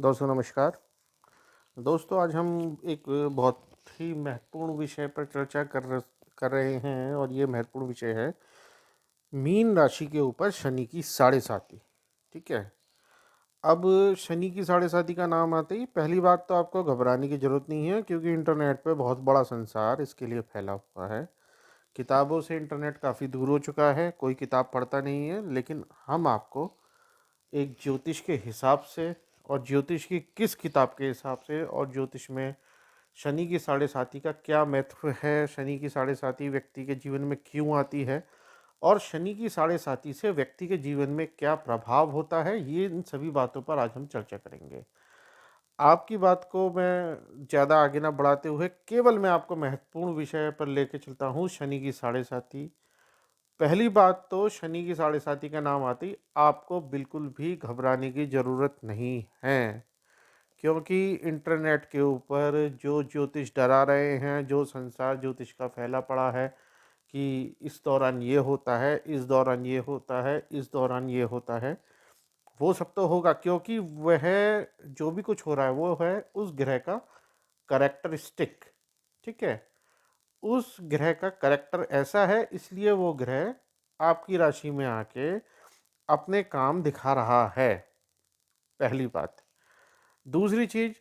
दोस्तों नमस्कार। दोस्तों आज हम एक बहुत ही महत्वपूर्ण विषय पर चर्चा कर रहे हैं और ये महत्वपूर्ण विषय है मीन राशि के ऊपर शनि की साढ़े साती। ठीक है। अब शनि की साढ़े साती का नाम आते ही पहली बात तो आपको घबराने की ज़रूरत नहीं है, क्योंकि इंटरनेट पे बहुत बड़ा संसार इसके लिए फैला हुआ है। किताबों से इंटरनेट काफ़ी दूर हो चुका है, कोई किताब पढ़ता नहीं है। लेकिन हम आपको एक ज्योतिष के हिसाब से और ज्योतिष की किस किताब के हिसाब से और ज्योतिष में शनि की साढ़े साती का क्या महत्व है, शनि की साढ़े साती व्यक्ति के जीवन में क्यों आती है और शनि की साढ़े साती से व्यक्ति के जीवन में क्या प्रभाव होता है, ये इन सभी बातों पर आज हम चर्चा करेंगे। आपकी बात को मैं ज़्यादा आगे ना बढ़ाते हुए केवल मैं आपको महत्वपूर्ण विषय पर लेके चलता हूँ, शनि की साढ़े साती। पहली बात तो शनि की साढ़े साती का नाम आते ही आपको बिल्कुल भी घबराने की ज़रूरत नहीं है, क्योंकि इंटरनेट के ऊपर जो ज्योतिष डरा रहे हैं, जो संसार ज्योतिष का फैला पड़ा है कि इस दौरान ये होता है, इस दौरान ये होता है, इस दौरान ये होता है, वो सब तो होगा, क्योंकि वह जो भी कुछ हो रहा है वो है उस ग्रह का करेक्टरिस्टिक। ठीक है। उस ग्रह का करेक्टर ऐसा है, इसलिए वो ग्रह आपकी राशि में आके अपने काम दिखा रहा है। पहली बात। दूसरी चीज,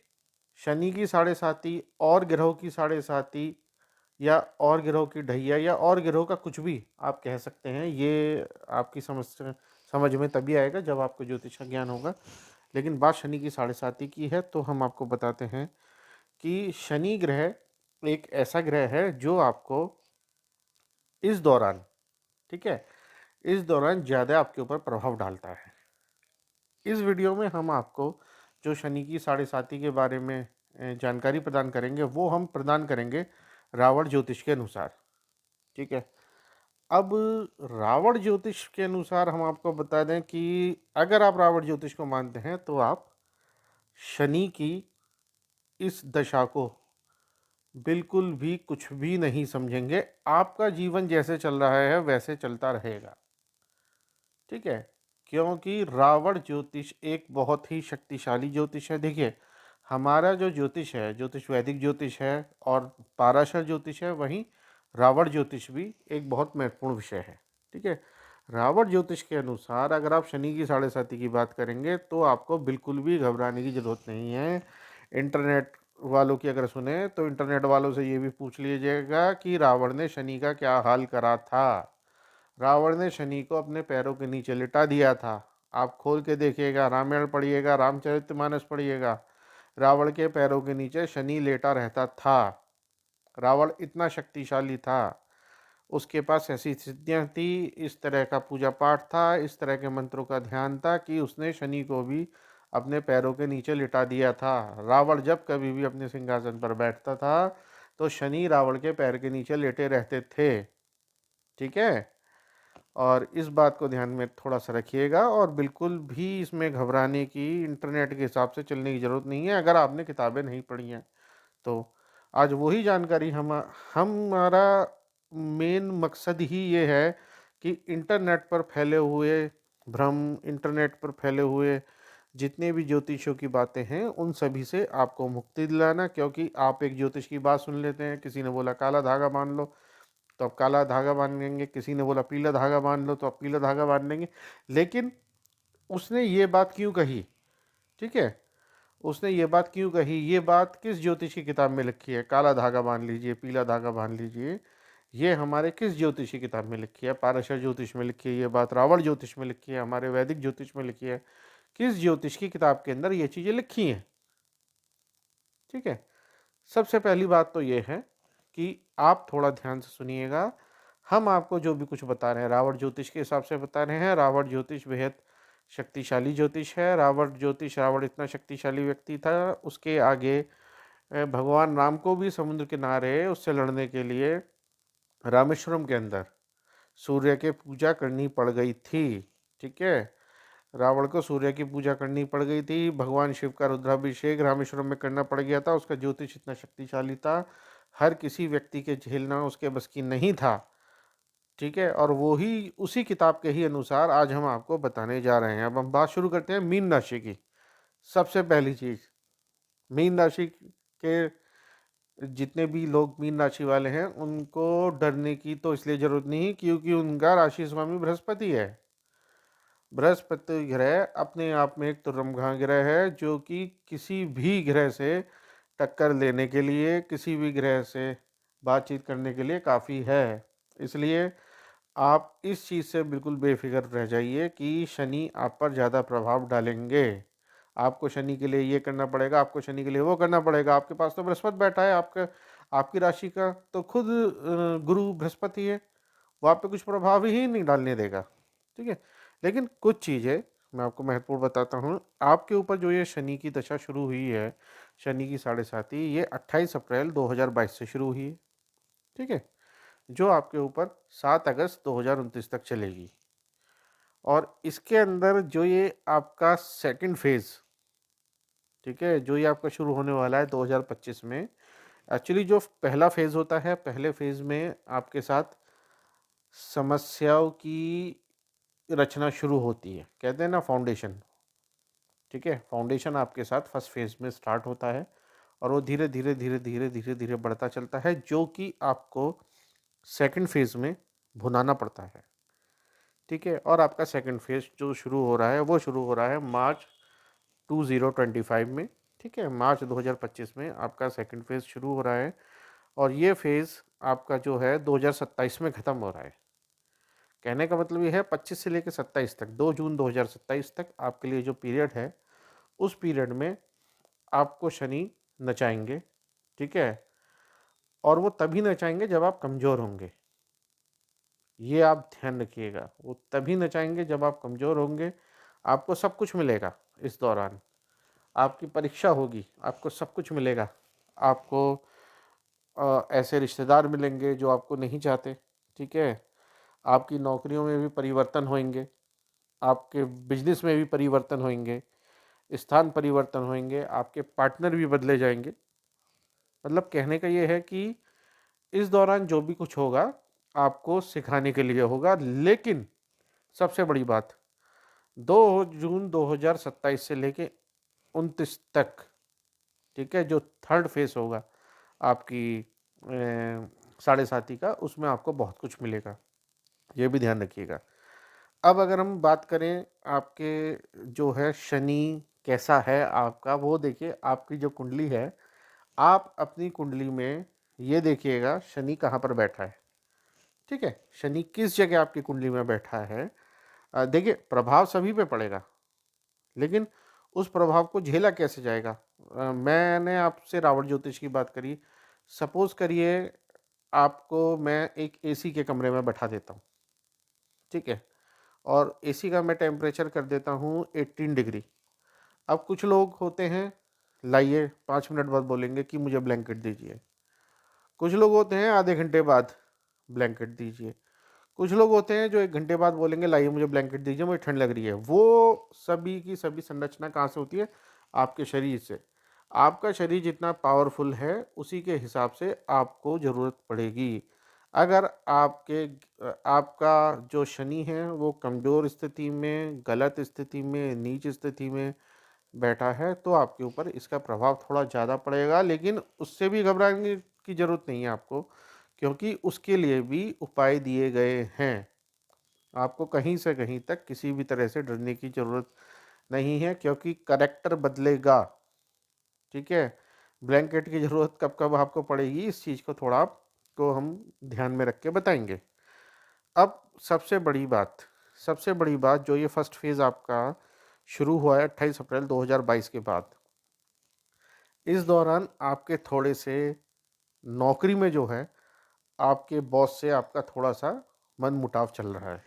शनि की साढ़े साती और ग्रहों की साढ़े साती या और ग्रहों की ढैया या और ग्रहों का कुछ भी आप कह सकते हैं, ये आपकी समझ में तभी आएगा जब आपको ज्योतिष का ज्ञान होगा। लेकिन बात शनि की साढ़े साती की है तो हम आपको बताते हैं कि शनि ग्रह एक ऐसा ग्रह है जो आपको इस दौरान, ठीक है, इस दौरान ज़्यादा आपके ऊपर प्रभाव डालता है। इस वीडियो में हम आपको जो शनि की साढ़े साती के बारे में जानकारी प्रदान करेंगे वो हम प्रदान करेंगे रावण ज्योतिष के अनुसार। ठीक है। अब रावण ज्योतिष के अनुसार हम आपको बता दें कि अगर आप रावण ज्योतिष को मानते हैं तो आप शनि की इस दशा को बिल्कुल भी कुछ भी नहीं समझेंगे। आपका जीवन जैसे चल रहा है वैसे चलता रहेगा। ठीक है। क्योंकि रावण ज्योतिष एक बहुत ही शक्तिशाली ज्योतिष है। देखिए, हमारा जो ज्योतिष है, ज्योतिष वैदिक ज्योतिष है और पाराशर ज्योतिष है, वहीं रावण ज्योतिष भी एक बहुत महत्वपूर्ण विषय है। ठीक है। रावण ज्योतिष के अनुसार अगर आप शनि की साढ़े साती की बात करेंगे तो आपको बिल्कुल भी घबराने की जरूरत नहीं है। इंटरनेट वालों की अगर सुने तो इंटरनेट वालों से ये भी पूछ लीजिएगा कि रावण ने शनि का क्या हाल करा था। रावण ने शनि को अपने पैरों के नीचे लिटा दिया था। आप खोल के देखिएगा, रामायण पढ़िएगा, रामचरितमानस पढ़िएगा, रावण के पैरों के नीचे शनि लेटा रहता था। रावण इतना शक्तिशाली था, उसके पास ऐसी सिद्धियां थी, इस तरह का पूजा पाठ था, इस तरह के मंत्रों का ध्यान था कि उसने शनि को भी अपने पैरों के नीचे लिटा दिया था। रावण जब कभी भी अपने सिंहासन पर बैठता था तो शनि रावण के पैर के नीचे लेटे रहते थे। ठीक है। और इस बात को ध्यान में थोड़ा सा रखिएगा और बिल्कुल भी इसमें घबराने की, इंटरनेट के हिसाब से चलने की ज़रूरत नहीं है अगर आपने किताबें नहीं पढ़ी हैं तो। आज वही जानकारी हमारा मेन मकसद ही ये है कि इंटरनेट पर फैले हुए भ्रम, इंटरनेट पर फैले हुए जितने भी ज्योतिषों की बातें हैं उन सभी से आपको मुक्ति दिलाना। क्योंकि आप एक ज्योतिष की बात सुन लेते हैं, किसी ने बोला काला धागा बांध लो तो आप काला धागा बांध लेंगे, किसी ने बोला पीला धागा बांध लो तो आप पीला धागा बांध लेंगे। लेकिन उसने ये बात क्यों कही? ठीक है। उसने ये बात क्यों कही, ये बात किस ज्योतिष की किताब में लिखी है? काला धागा बांध लीजिए, पीला धागा बांध लीजिए, ये हमारे किस ज्योतिष की किताब में लिखी है? पारशर ज्योतिष में लिखी है ये बात, रावण ज्योतिष में लिखी है, हमारे वैदिक ज्योतिष में लिखी है। किस ज्योतिष की किताब के अंदर ये चीज़ें लिखी हैं? ठीक है। सबसे पहली बात तो ये है कि आप थोड़ा ध्यान से सुनिएगा। हम आपको जो भी कुछ बता रहे हैं रावण ज्योतिष के हिसाब से बता रहे हैं। रावण ज्योतिष बेहद शक्तिशाली ज्योतिष है। रावण इतना शक्तिशाली व्यक्ति था, उसके आगे भगवान राम को भी समुद्र किनारे उससे लड़ने के लिए रामेश्वरम के अंदर सूर्य के पूजा करनी पड़ गई थी। ठीक है। रावण को सूर्य की पूजा करनी पड़ गई थी, भगवान शिव का रुद्राभिषेक रामेश्वरम में करना पड़ गया था। उसका ज्योतिष इतना शक्तिशाली था, हर किसी व्यक्ति के झेलना उसके बस की नहीं था। ठीक है। और वो ही उसी किताब के ही अनुसार आज हम आपको बताने जा रहे हैं। अब हम बात शुरू करते हैं मीन राशि की। सबसे पहली चीज, मीन राशि के जितने भी लोग मीन राशि वाले हैं उनको डरने की तो इसलिए जरूरत नहीं क्योंकि उनका राशि स्वामी बृहस्पति है। बृहस्पति ग्रह अपने आप में एक तुर्रमघा ग्रह है जो कि किसी भी ग्रह से टक्कर लेने के लिए, किसी भी ग्रह से बातचीत करने के लिए काफ़ी है। इसलिए आप इस चीज़ से बिल्कुल बेफिक्र रह जाइए कि शनि आप पर ज़्यादा प्रभाव डालेंगे। आपको शनि के लिए ये करना पड़ेगा, आपको शनि के लिए वो करना पड़ेगा। आपके पास तो बृहस्पति बैठा है, आपका आपकी राशि का तो खुद गुरु बृहस्पति है, वो आप पे कुछ प्रभाव ही नहीं डालने देगा। ठीक है, लेकिन कुछ चीज़ें मैं आपको महत्वपूर्ण बताता हूँ। आपके ऊपर जो ये शनि की दशा शुरू हुई है, शनि की साढ़े साती, ये 28 अप्रैल 2022 से शुरू हुई है। ठीक है, जो आपके ऊपर 7 अगस्त 2029 तक चलेगी। और इसके अंदर जो ये आपका सेकंड फेज, ठीक है, जो ये आपका शुरू होने वाला है 2025 में, एक्चुअली जो पहला फेज होता है, पहले फेज में आपके साथ समस्याओं की रचना शुरू होती है, कहते हैं ना फाउंडेशन। ठीक है, फाउंडेशन आपके साथ फर्स्ट फेज में स्टार्ट होता है और वो धीरे धीरे धीरे धीरे धीरे धीरे बढ़ता चलता है, जो कि आपको सेकंड फेज में भुनाना पड़ता है। ठीक है, और आपका सेकंड फेज जो शुरू हो रहा है वो शुरू हो रहा है मार्च 2025 में। ठीक है, मार्च 2025 में आपका सेकंड फेज शुरू हो रहा है और ये फेज आपका जो है 2027 में ख़त्म हो रहा है। कहने का मतलब ये है 25 से लेकर 27 तक, 2 जून 2027 तक आपके लिए जो पीरियड है, उस पीरियड में आपको शनि नचाएंगे। ठीक है, और वो तभी नचाएंगे जब आप कमज़ोर होंगे। ये आप ध्यान रखिएगा, वो तभी नचाएंगे जब आप कमज़ोर होंगे। आपको सब कुछ मिलेगा इस दौरान, आपकी परीक्षा होगी, आपको सब कुछ मिलेगा। आपको ऐसे रिश्तेदार मिलेंगे जो आपको नहीं चाहते। ठीक है, आपकी नौकरियों में भी परिवर्तन होंगे, आपके बिजनेस में भी परिवर्तन होंगे, स्थान परिवर्तन होंगे, आपके पार्टनर भी बदले जाएंगे। मतलब कहने का ये है कि इस दौरान जो भी कुछ होगा आपको सिखाने के लिए होगा। लेकिन सबसे बड़ी बात, 2 जून 2027 से लेके 29 तक, ठीक है, जो थर्ड फेज होगा आपकी साढ़े साती का, उसमें आपको बहुत कुछ मिलेगा, ये भी ध्यान रखिएगा। अब अगर हम बात करें आपके जो है शनि कैसा है आपका, वो देखिए आपकी जो कुंडली है, आप अपनी कुंडली में ये देखिएगा शनि कहाँ पर बैठा है। ठीक है, शनि किस जगह आपकी कुंडली में बैठा है। देखिए प्रभाव सभी पे पड़ेगा, लेकिन उस प्रभाव को झेला कैसे जाएगा। मैंने आपसे रावण ज्योतिष की बात करी। सपोज करिए आपको मैं एक एसी के कमरे में बैठा देता हूँ। ठीक है, और एसी का मैं टेम्परेचर कर देता हूँ 18 डिग्री। अब कुछ लोग होते हैं, लाइए 5 मिनट बाद बोलेंगे कि मुझे ब्लैंकेट दीजिए। कुछ लोग होते हैं आधे घंटे बाद ब्लैंकेट दीजिए। कुछ लोग होते हैं जो 1 घंटे बाद बोलेंगे लाइए मुझे ब्लैंकेट दीजिए, मुझे ठंड लग रही है। वो सभी की सभी संरचना कहाँ से होती है? आपके शरीर से। आपका शरीर जितना पावरफुल है उसी के हिसाब से आपको ज़रूरत पड़ेगी। अगर आपका जो शनि है वो कमज़ोर स्थिति में, गलत स्थिति में, नीच स्थिति में बैठा है तो आपके ऊपर इसका प्रभाव थोड़ा ज़्यादा पड़ेगा। लेकिन उससे भी घबराने की ज़रूरत नहीं है आपको, क्योंकि उसके लिए भी उपाय दिए गए हैं। आपको कहीं से कहीं तक किसी भी तरह से डरने की ज़रूरत नहीं है, क्योंकि करैक्टर बदलेगा। ठीक है, ब्लैंकेट की ज़रूरत कब कब आपको पड़ेगी, इस चीज़ को थोड़ा आपको हम ध्यान में रख के बताएंगे। अब सबसे बड़ी बात जो ये फर्स्ट फेज़ आपका शुरू हुआ है 28 अप्रैल 2022 के बाद, इस दौरान आपके थोड़े से नौकरी में जो है आपके बॉस से आपका थोड़ा सा मन मुटाव चल रहा है।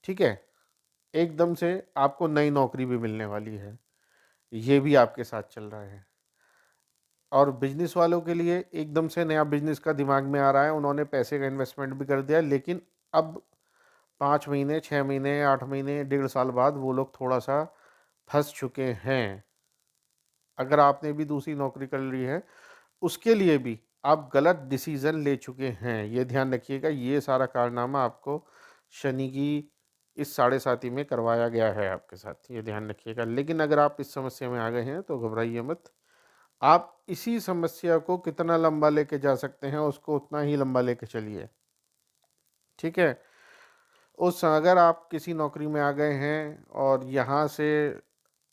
ठीक है, एकदम से आपको नई नौकरी भी मिलने वाली है, ये भी आपके साथ चल रहा है। और बिजनेस वालों के लिए एकदम से नया बिजनेस का दिमाग में आ रहा है, उन्होंने पैसे का इन्वेस्टमेंट भी कर दिया, लेकिन अब 5 महीने, 6 महीने, 8 महीने, 1.5 साल बाद वो लोग थोड़ा सा फंस चुके हैं। अगर आपने भी दूसरी नौकरी कर ली है, उसके लिए भी आप गलत डिसीज़न ले चुके हैं, ये ध्यान रखिएगा। ये सारा कारनामा आपको शनि की इस साढ़े साथी में करवाया गया है आपके साथ, ये ध्यान रखिएगा। लेकिन अगर आप इस समस्या में आ गए हैं तो घबराइए मत। आप इसी समस्या को कितना लंबा लेके जा सकते हैं, उसको उतना ही लंबा लेके चलिए, ठीक है। उस अगर आप किसी नौकरी में आ गए हैं और यहाँ से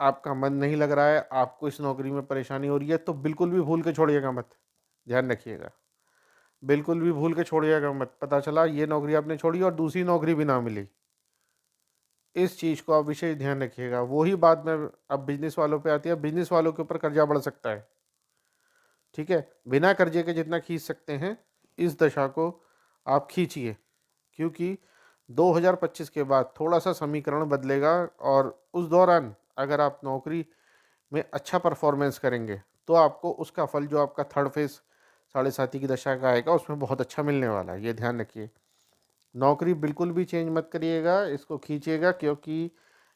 आपका मन नहीं लग रहा है, आपको इस नौकरी में परेशानी हो रही है, तो बिल्कुल भी भूल के छोड़िएगा मत, ध्यान रखिएगा। बिल्कुल भी भूल के छोड़िएगा मत। पता चला ये नौकरी आपने छोड़ी और दूसरी नौकरी भी ना मिली, इस चीज़ को आप विशेष ध्यान रखिएगा। वही बात में अब बिजनेस वालों पे आती है। बिजनेस वालों के ऊपर कर्जा बढ़ सकता है, ठीक है। बिना कर्जे के जितना खींच सकते हैं, इस दशा को आप खींचिए, क्योंकि 2025 के बाद थोड़ा सा समीकरण बदलेगा। और उस दौरान अगर आप नौकरी में अच्छा परफॉर्मेंस करेंगे तो आपको उसका फल, जो आपका थर्ड फेज साढ़े साथी की दशा का आएगा, उसमें बहुत अच्छा मिलने वाला है, ये ध्यान रखिए। नौकरी बिल्कुल भी चेंज मत करिएगा, इसको खींचिएगा, क्योंकि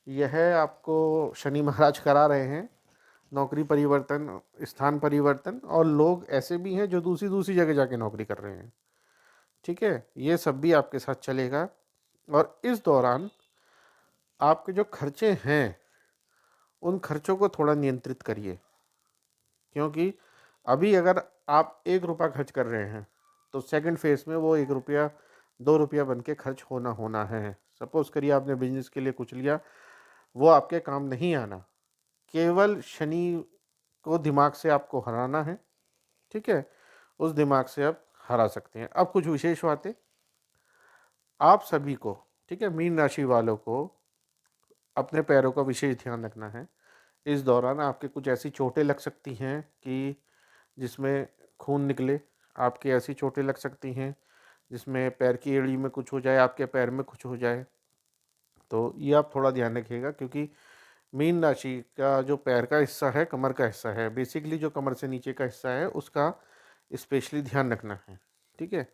यह आपको शनि महाराज करा रहे हैं नौकरी परिवर्तन, स्थान परिवर्तन। और लोग ऐसे भी हैं जो दूसरी दूसरी जगह जाके नौकरी कर रहे हैं, ठीक है। ये सब भी आपके साथ चलेगा। और इस दौरान आपके जो खर्चे हैं, उन खर्चों को थोड़ा नियंत्रित करिए, क्योंकि अभी अगर आप 1 रुपया खर्च कर रहे हैं तो सेकंड फेज में वो 1 रुपया 2 रुपया बन के खर्च होना होना है। सपोज करिए आपने बिजनेस के लिए कुछ लिया, वो आपके काम नहीं आना। केवल शनि को दिमाग से आपको हराना है, ठीक है। उस दिमाग से आप हरा सकते हैं। अब कुछ विशेष बातें आप सभी को, ठीक है, मीन राशि वालों को अपने पैरों का विशेष ध्यान रखना है। इस दौरान आपके कुछ ऐसी चोटें लग सकती हैं कि जिसमें खून निकले। आपके ऐसी चोटें लग सकती हैं जिसमें पैर की एड़ी में कुछ हो जाए, आपके पैर में कुछ हो जाए। तो ये आप थोड़ा ध्यान रखिएगा, क्योंकि मीन राशि का जो पैर का हिस्सा है, कमर का हिस्सा है, बेसिकली जो कमर से नीचे का हिस्सा है, उसका स्पेशली ध्यान रखना है, ठीक है।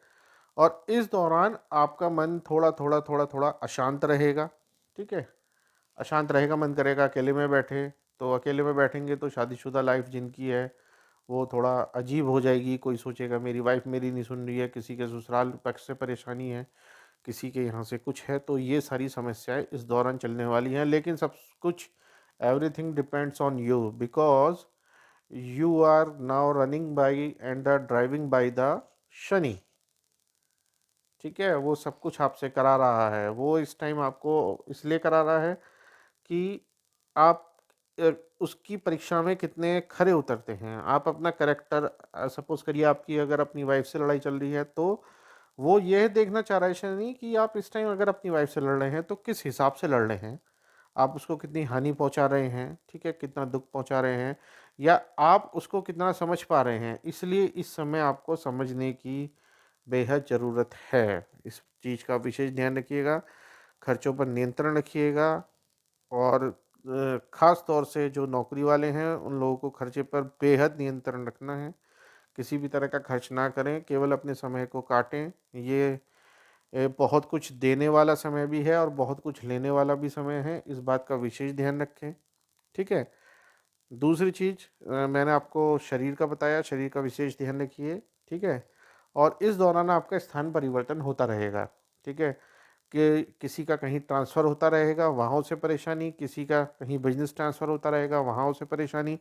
और इस दौरान आपका मन थोड़ा थोड़ा थोड़ा थोड़ा अशांत रहेगा, ठीक है। अशांत रहेगा, मन करेगा अकेले में बैठे। तो अकेले में बैठेंगे तो शादीशुदा लाइफ जिनकी है वो थोड़ा अजीब हो जाएगी। कोई सोचेगा मेरी वाइफ मेरी नहीं सुन रही है, किसी के ससुराल पक्ष से परेशानी है, किसी के यहाँ से कुछ है। तो ये सारी समस्याएं इस दौरान चलने वाली हैं। लेकिन सब कुछ, everything depends on you, because you are now running by and driving by the Shani, ठीक है। वो सब कुछ आपसे करा रहा है। वो इस टाइम आपको इसलिए करा रहा है कि आप उसकी परीक्षा में कितने खरे उतरते हैं। आप अपना करेक्टर, सपोज करिए आपकी अगर अपनी वाइफ से लड़ाई चल रही है, तो वो यह देखना चाह रहा है शनि कि आप इस टाइम अगर अपनी वाइफ से लड़ रहे हैं तो किस हिसाब से लड़ रहे हैं, आप उसको कितनी हानि पहुंचा रहे हैं, ठीक है, कितना दुख पहुंचा रहे हैं, या आप उसको कितना समझ पा रहे हैं। इसलिए इस समय आपको समझने की बेहद ज़रूरत है। इस चीज़ का विशेष ध्यान रखिएगा, खर्चों पर नियंत्रण रखिएगा। और ख़ास तौर से जो नौकरी वाले हैं उन लोगों को खर्चे पर बेहद नियंत्रण रखना है। किसी भी तरह का खर्च ना करें, केवल अपने समय को काटें। ये बहुत कुछ देने वाला समय भी है और बहुत कुछ लेने वाला भी समय है, इस बात का विशेष ध्यान रखें, ठीक है। दूसरी चीज़, मैंने आपको शरीर का बताया, शरीर का विशेष ध्यान रखिए, ठीक है। और इस दौरान आपका स्थान परिवर्तन होता रहेगा, ठीक है, कि किसी का कहीं ट्रांसफ़र होता रहेगा, वहाँ से परेशानी, किसी का कहीं बिजनेस ट्रांसफ़र होता रहेगा, वहाँ से परेशानी।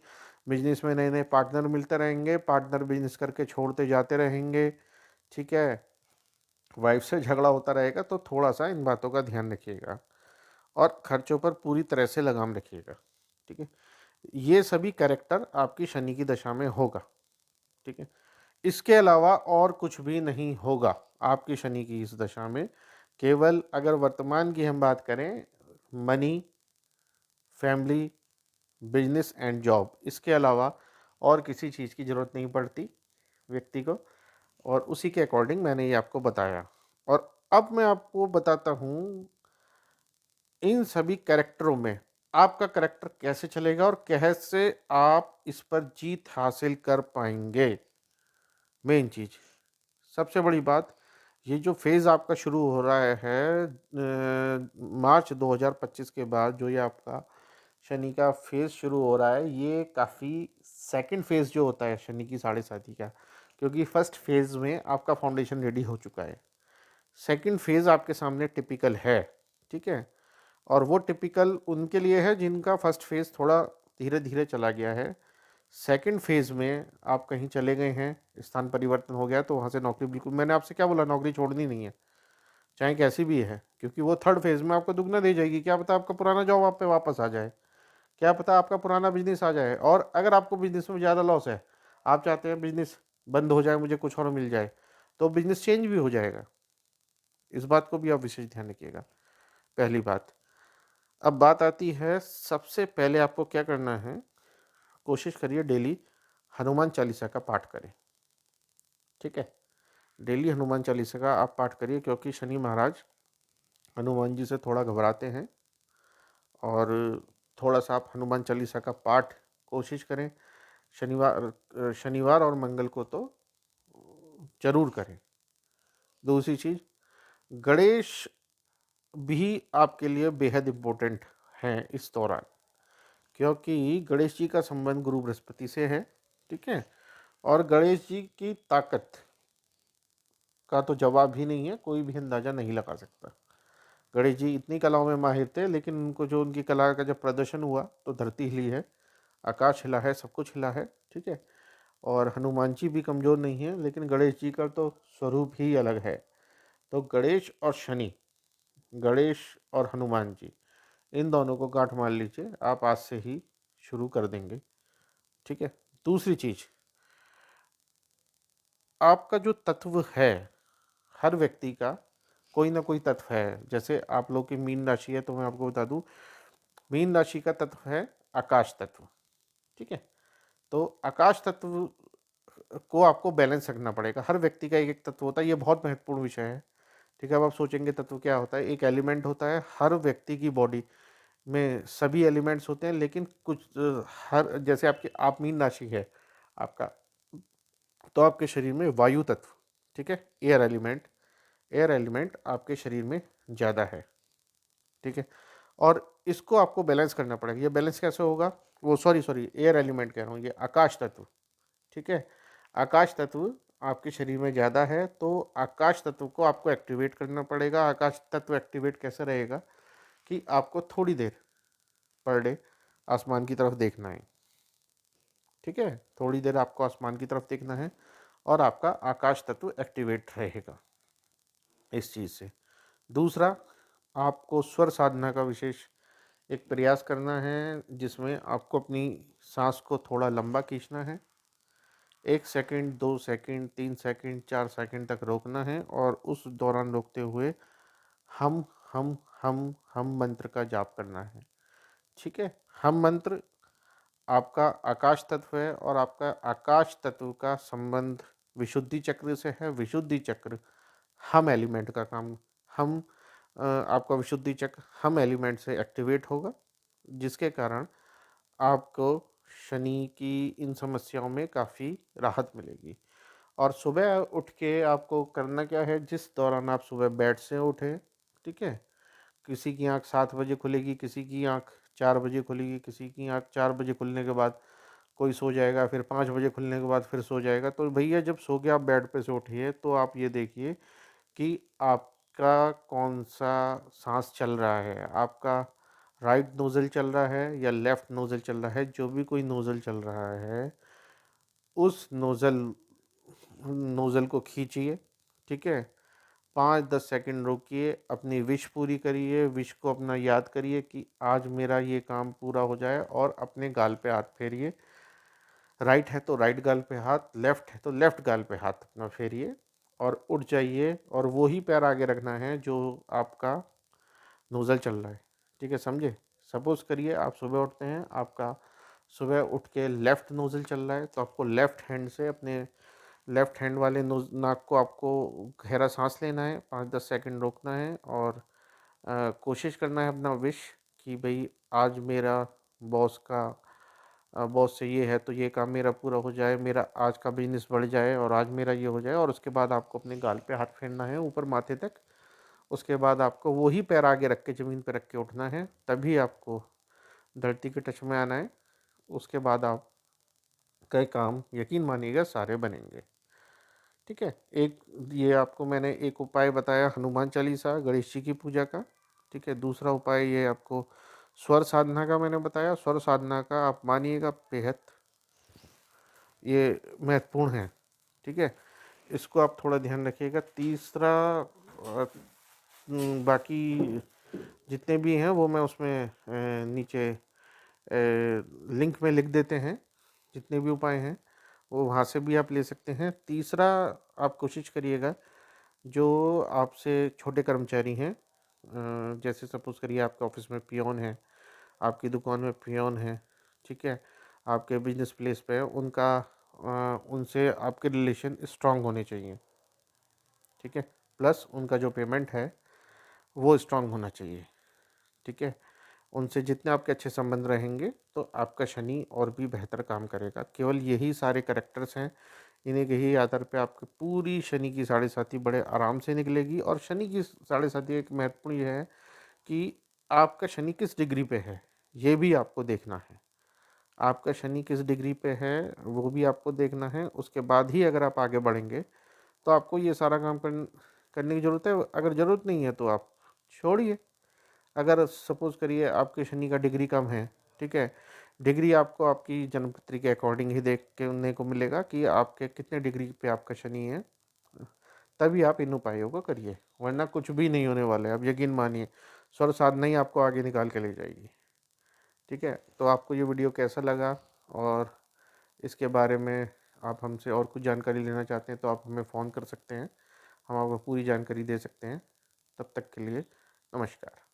बिजनेस में नए नए पार्टनर मिलते रहेंगे, पार्टनर बिजनेस करके छोड़ते जाते रहेंगे, ठीक है। वाइफ से झगड़ा होता रहेगा, तो थोड़ा सा इन बातों का ध्यान रखिएगा। और खर्चों पर पूरी तरह से लगाम रखिएगा, ठीक है। ये सभी कैरेक्टर आपकी शनि की दशा में होगा, ठीक है। इसके अलावा और कुछ भी नहीं होगा आपकी शनि की इस दशा में। केवल अगर वर्तमान की हम बात करें, money, family, business and job, इसके अलावा और किसी चीज़ की ज़रूरत नहीं पड़ती व्यक्ति को। और उसी के अकॉर्डिंग मैंने ये आपको बताया। और अब मैं आपको बताता हूँ इन सभी कैरेक्टरों में आपका कैरेक्टर कैसे चलेगा और कैसे आप इस पर जीत हासिल कर पाएंगे। मेन चीज़, सबसे बड़ी बात, ये जो फेज़ आपका शुरू हो रहा है मार्च 2025 के बाद, जो ये आपका शनि का फेज़ शुरू हो रहा है, ये काफ़ी सेकंड फेज़ जो होता है शनि की साढ़े साथी का, क्योंकि फर्स्ट फेज़ में आपका फाउंडेशन रेडी हो चुका है। सेकंड फेज़ आपके सामने टिपिकल है, ठीक है। और वो टिपिकल उनके लिए है जिनका फर्स्ट फेज़ थोड़ा धीरे धीरे चला गया है। सेकंड फेज़ में आप कहीं चले गए हैं, स्थान परिवर्तन हो गया, तो वहाँ से नौकरी बिल्कुल, मैंने आपसे क्या बोला, नौकरी छोड़नी नहीं है, चाहे कैसी भी है, क्योंकि वो थर्ड फेज़ में आपको दुगना दे जाएगी। क्या पता आपका पुराना जॉब आप पे वापस आ जाए, क्या पता आपका पुराना बिजनेस आ जाए। और अगर आपको बिजनेस में ज़्यादा लॉस है, आप चाहते हैं बिजनेस बंद हो जाए, मुझे कुछ और मिल जाए, तो बिजनेस चेंज भी हो जाएगा। इस बात को भी आप विशेष ध्यान रखिएगा, पहली बात। अब बात आती है, सबसे पहले आपको क्या करना है, कोशिश करिए डेली हनुमान चालीसा का पाठ करें। ठीक है, डेली हनुमान चालीसा का आप पाठ करिए, क्योंकि शनि महाराज हनुमान जी से थोड़ा घबराते हैं। और थोड़ा सा आप हनुमान चालीसा का पाठ कोशिश करें, शनिवार और मंगल को तो जरूर करें। दूसरी चीज़, गणेश भी आपके लिए बेहद इम्पोर्टेंट हैं इस दौरान, क्योंकि गणेश जी का संबंध गुरु बृहस्पति से है। ठीक है, और गणेश जी की ताकत का तो जवाब ही नहीं है, कोई भी अंदाजा नहीं लगा सकता। गणेश जी इतनी कलाओं में माहिर थे, लेकिन उनको जो उनकी कला का जब प्रदर्शन हुआ तो धरती हिली है, आकाश हिला है, सब कुछ हिला है। ठीक है, और हनुमान जी भी कमज़ोर नहीं है, लेकिन गणेश जी का तो स्वरूप ही अलग है। तो गणेश और शनि, गणेश और हनुमान जी, इन दोनों को गांठ मार लीजिए, आप आज से ही शुरू कर देंगे। ठीक है, दूसरी चीज़, आपका जो तत्व है, हर व्यक्ति का कोई ना कोई तत्व है। जैसे आप लोग की मीन राशि है, तो मैं आपको बता दूं, मीन राशि का तत्व है आकाश तत्व। ठीक है, तो आकाश तत्व को आपको बैलेंस रखना पड़ेगा। हर व्यक्ति का एक एक तत्व होता है, ये बहुत महत्वपूर्ण विषय है। ठीक है, अब आप सोचेंगे तत्व क्या होता है, एक एलिमेंट होता है। हर व्यक्ति की बॉडी में सभी एलिमेंट्स होते हैं, लेकिन कुछ हर, जैसे आपकी आप मीन राशि है आपका, तो आपके शरीर में वायु तत्व, ठीक है, एयर एलिमेंट आपके शरीर में ज़्यादा है। ठीक है, और इसको आपको बैलेंस करना पड़ेगा। ये बैलेंस कैसे होगा, वो सॉरी एयर एलिमेंट कह रहा हूँ, ये आकाश तत्व। ठीक है, आकाश तत्व आपके शरीर में ज़्यादा है, तो आकाश तत्व को आपको एक्टिवेट करना पड़ेगा। आकाश तत्व एक्टिवेट कैसे रहेगा कि आपको थोड़ी देर पर डे आसमान की तरफ देखना है। ठीक है, थोड़ी देर आपको आसमान की तरफ देखना है, और आपका आकाश तत्व एक्टिवेट रहेगा इस चीज़ से। दूसरा, आपको स्वर साधना का विशेष एक प्रयास करना है, जिसमें आपको अपनी सांस को थोड़ा लंबा खींचना है। 1 सेकंड, 2 सेकंड, 3 सेकंड, 4 सेकंड तक रोकना है, और उस दौरान रोकते हुए हम हम मंत्र का जाप करना है। ठीक है, हम मंत्र आपका आकाश तत्व है, और आपका आकाश तत्व का संबंध विशुद्धि चक्र से है। विशुद्धि चक्र हम एलिमेंट का काम, हम आपका विशुद्धि चक्र हम एलिमेंट से एक्टिवेट होगा, जिसके कारण आपको शनि की इन समस्याओं में काफ़ी राहत मिलेगी। और सुबह उठ के आपको करना क्या है, जिस दौरान आप सुबह बेड से उठें, ठीक है, किसी की आँख 7 बजे खुलेगी, किसी की आँख 4 बजे खुलेगी, किसी की आँख 4 बजे खुलने के बाद कोई सो जाएगा, फिर 5 बजे खुलने के बाद फिर सो जाएगा। तो भैया जब सो के आप बेड पे से उठिए, तो आप ये देखिए कि आपका कौन सा सांस चल रहा है, आपका राइट नोज़ल चल रहा है या लेफ्ट नोज़ल चल रहा है। जो भी कोई नोज़ल चल रहा है, उस नोज़ल को खींचिए। ठीक है, 5-10 सेकंड रोकिए, अपनी विश पूरी करिए, विश को अपना याद करिए कि आज मेरा ये काम पूरा हो जाए, और अपने गाल पे हाथ फेरिए। राइट है तो राइट गाल पे हाथ, लेफ्ट है तो लेफ्ट गाल पे हाथ अपना फेरिए, और उठ जाइए, और वो ही पैर आगे रखना है जो आपका नोज़ल चल रहा है। ठीक है, समझे। सपोज़ करिए आप सुबह उठते हैं, आपका सुबह उठ के लेफ़्ट नोज़ल चल रहा है, तो आपको लेफ़्ट हैंड से अपने लेफ़्ट हैंड वाले नाक को आपको गहरा सांस लेना है, 5-10 सेकंड रोकना है, और कोशिश करना है अपना विश कि भाई आज मेरा बॉस का बॉस से ये है तो ये काम मेरा पूरा हो जाए, मेरा आज का बिजनेस बढ़ जाए, और आज मेरा ये हो जाए। और उसके बाद आपको अपने गाल पे हाथ फेरना है ऊपर माथे तक। उसके बाद आपको वही पैर आगे रख के ज़मीन पे रख के उठना है, तभी आपको धरती के टच में आना है। उसके बाद आप कई काम यकीन मानिएगा सारे बनेंगे। ठीक है, एक ये आपको मैंने एक उपाय बताया हनुमान चालीसा, गणेश जी की पूजा का। ठीक है। दूसरा उपाय ये आपको स्वर साधना का मैंने बताया, स्वर साधना का आप मानिएगा बेहद ये महत्वपूर्ण है, ठीक है। इसको आप थोड़ा ध्यान रखिएगा। तीसरा बाकी जितने भी हैं वो मैं उसमें नीचे लिंक में लिख देते हैं। जितने भी उपाय हैं वो वहाँ से भी आप ले सकते हैं। तीसरा, आप कोशिश करिएगा जो आपसे छोटे कर्मचारी हैं, जैसे सपोज़ करिए आपके ऑफिस में पियोन है, आपकी दुकान में पियोन है, ठीक है, आपके बिजनेस प्लेस पे उनका उनसे आपके रिलेशन स्ट्रांग होने चाहिए, ठीक है। प्लस उनका जो पेमेंट है वो स्ट्रांग होना चाहिए, ठीक है। उनसे जितने आपके अच्छे संबंध रहेंगे तो आपका शनि और भी बेहतर काम करेगा। केवल यही सारे करेक्टर्स हैं, इन्हीं के ही आधार पे आपकी पूरी शनि की साढ़े साती बड़े आराम से निकलेगी। और शनि की साढ़े साती एक महत्वपूर्ण ये है कि आपका शनि किस डिग्री पे है ये भी आपको देखना है। आपका शनि किस डिग्री पे है वो भी आपको देखना है। उसके बाद ही अगर आप आगे बढ़ेंगे तो आपको ये सारा काम करने की ज़रूरत है। अगर ज़रूरत नहीं है तो आप छोड़िए। अगर सपोज़ करिए आपके शनि का डिग्री कम है, ठीक है, डिग्री आपको आपकी जन्मपत्री के अकॉर्डिंग ही देखने को मिलेगा कि आपके कितने डिग्री पे आपका शनि है, तभी आप इन उपायों को करिए, वरना कुछ भी नहीं होने वाला है। आप यकीन मानिए, स्वर साधना ही आपको आगे निकाल के ले जाएगी, ठीक है। तो आपको ये वीडियो कैसा लगा, और इसके बारे में आप हमसे और कुछ जानकारी लेना चाहते हैं तो आप हमें फ़ोन कर सकते हैं, हम आपको पूरी जानकारी दे सकते हैं। तब तक के लिए नमस्कार।